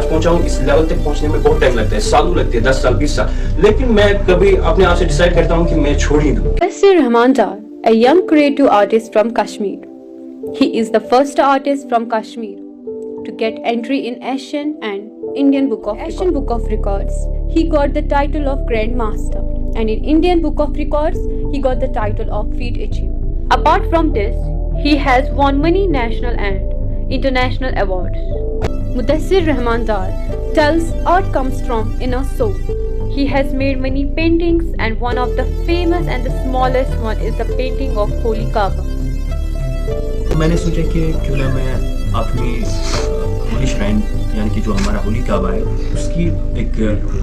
पहुंचा हूँ इस लेवल तक पहुंचने में बहुत टाइम लगता है, सालों लगते हैं, 10 साल 20 साल, लेकिन मैं कभी अपने आप से डिसाइड करता हूँ कि मैं छोड़ ही दूं। Mudassir Rahman Dar, a young creative artist from Kashmir. He is the first artist from Kashmir to get entry in Asian and Indian Book of Records. He got the title of Grand Master, and in Indian Book of Records, he got the title of Feat Achieve. Apart from this, he has won many national and international awards. Mudassir Rahman Dar tells art comes from inner soul. He has made many paintings, and one of the famous and the smallest one is the painting of Holy Kaaba. मैंने सोचा कि क्यों ना मैं अपनी Holi shrine यानी कि जो हमारा होली काबा है उसकी एक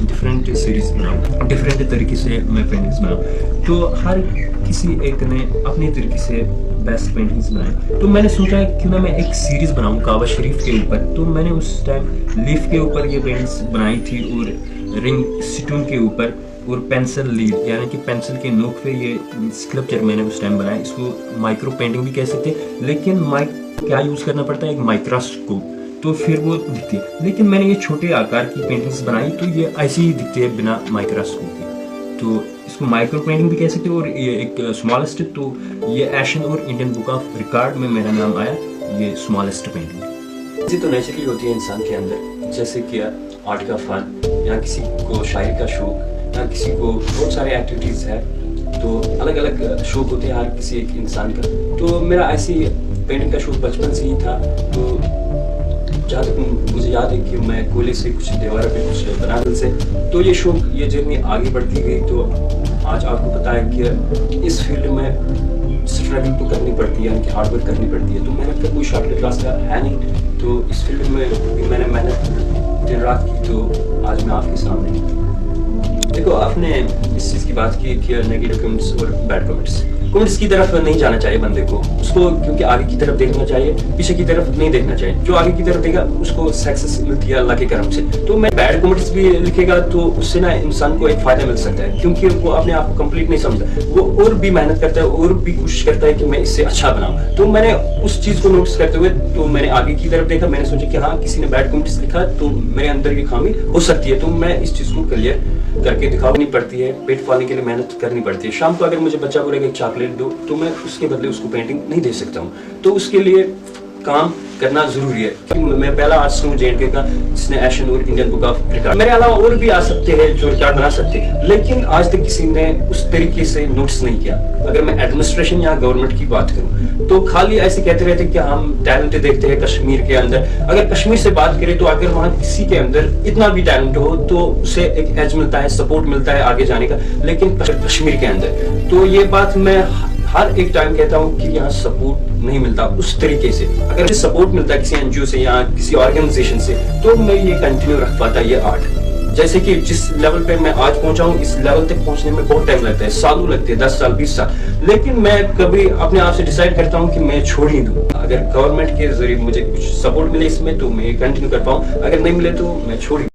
डिफरेंट सीरीज बनाऊँ, डिफरेंट तरीके से मैं पेंटिंग्स बनाऊँ। तो हर किसी एक ने अपने तरीके से बेस्ट पेंटिंग्स बनाए। तो मैंने सोचा क्यों ना मैं एक सीरीज बनाऊँ काबा शरीफ के ऊपर। तो मैंने उस टाइम लीफ के ऊपर ये पेंटिंग्स बनाई थी और रिंग स्टोन के ऊपर और पेंसिल लीड यानी कि पेंसिल के नोक पे ये स्कल्पचर मैंने उस टाइम बनाया। इसको माइक्रो पेंटिंग भी कह सकते हैं, लेकिन क्या यूज़ करना पड़ता है, एक माइक्रोस्कोप, तो फिर वो दिखती है। लेकिन मैंने ये छोटे आकार की पेंटिंग्स बनाई तो ये ऐसी ही दिखती है बिना माइक्रोस्कोप के। तो इसको माइक्रो पेंटिंग भी कह सकते हो। और ये एक स्मॉलेस्ट, तो ये एशियन और इंडियन बुक ऑफ रिकॉर्ड में मेरा नाम आया, ये स्मॉलेस्ट पेंटिंग। इसी तो नेचुरली होती है इंसान के अंदर, जैसे कि आर्ट का फन या किसी को शायरी का शौक या किसी को बहुत सारे एक्टिविटीज़ है, तो अलग अलग शौक होते हैं हर किसी एक इंसान का। तो मेरा ऐसी पेंटिंग का शौक बचपन से ही था। तो जहाँ तक मुझे याद है कि मैं कोयले से कुछ दीवार पे कुछ बनाने से, तो ये शौक ये जर्नी आगे बढ़ती गई। तो आज आपको पता है कि इस फील्ड में स्ट्रगल तो करनी पड़ती है, यानी कि हार्डवर्क करनी पड़ती है। तो मेहनत का कोई शॉर्टकट रास्ता है नहीं। तो इस फील्ड में भी मैंने मेहनत दिन रात की, तो आज मैं आपके सामने। देखो, आपने इस चीज़ की बात की कि नेगेटिव कमेंट्स और बैड कमेंट्स की तरफ नहीं जाना चाहिए बंदे को, उसको क्योंकि आगे की तरफ देखना चाहिए, पीछे की तरफ नहीं देखना चाहिए। जो आगे की तरफ देगा उसको सक्सेस मिलती है अल्लाह के करम से। तो मैं बैड कमेंट्स भी लिखेगा तो उससे ना इंसान को एक फ़ायदा मिल सकता है, क्योंकि वो अपने आप को कंप्लीट नहीं समझता, वो और भी मेहनत करता है और भी कोशिश करता है कि मैं इससे अच्छा बनाऊँ। तो मैंने उस चीज़ को नोटिस करते हुए तो मैंने आगे की तरफ देखा। मैंने सोचा कि हाँ, किसी ने बैड कमेंट्स लिखा तो मेरे अंदर ये खामी हो सकती है, तो मैं इस चीज़ को क्लियर करके दिखानी पड़ती है। पेट पालने के लिए मेहनत करनी पड़ती है। शाम को अगर मुझे बच्चा बोलेगा एक चॉकलेट दो, तो मैं उसके बदले उसको पेंटिंग नहीं दे सकता हूँ। तो उसके लिए काम करना जरूरी है। मैं पहला आर्टिस्ट हूँ JNK का जिसने एशियन और इंडियन बुक ऑफ रिकॉर्ड, मेरे अलावा और भी आ सकते हैं जो रिकॉर्ड बना सकते हैं, लेकिन आज तक किसी ने उस तरीके से नोटिस नहीं किया। अगर मैं एडमिनिस्ट्रेशन या गवर्नमेंट की बात करूँ तो खाली ऐसे कहते रहते कि हम टैलेंट देखते हैं कश्मीर के अंदर। अगर कश्मीर से बात करें तो अगर वहाँ किसी के अंदर इतना भी टैलेंट हो तो उसे एक एज मिलता है, सपोर्ट मिलता है आगे जाने का। लेकिन कश्मीर के अंदर तो ये बात मैं हर एक टाइम कहता हूँ कि यहाँ सपोर्ट नहीं मिलता उस तरीके से। अगर सपोर्ट मिलता है किसी NGO से या किसी ऑर्गेनाइजेशन से तो मैं ये कंटिन्यू रख पाता ये आर्ट। जैसे कि जिस लेवल पे मैं आज पहुंचा हूँ इस लेवल तक पहुंचने में बहुत टाइम लगता है, सालों लगते हैं, 10 साल 20 साल, लेकिन मैं कभी अपने आप से डिसाइड करता हूँ कि मैं छोड़ ही दूं। अगर गवर्नमेंट के जरिए मुझे कुछ सपोर्ट मिले इसमें तो मैं कंटिन्यू कर पाऊँ, अगर नहीं मिले तो मैं छोड़ ही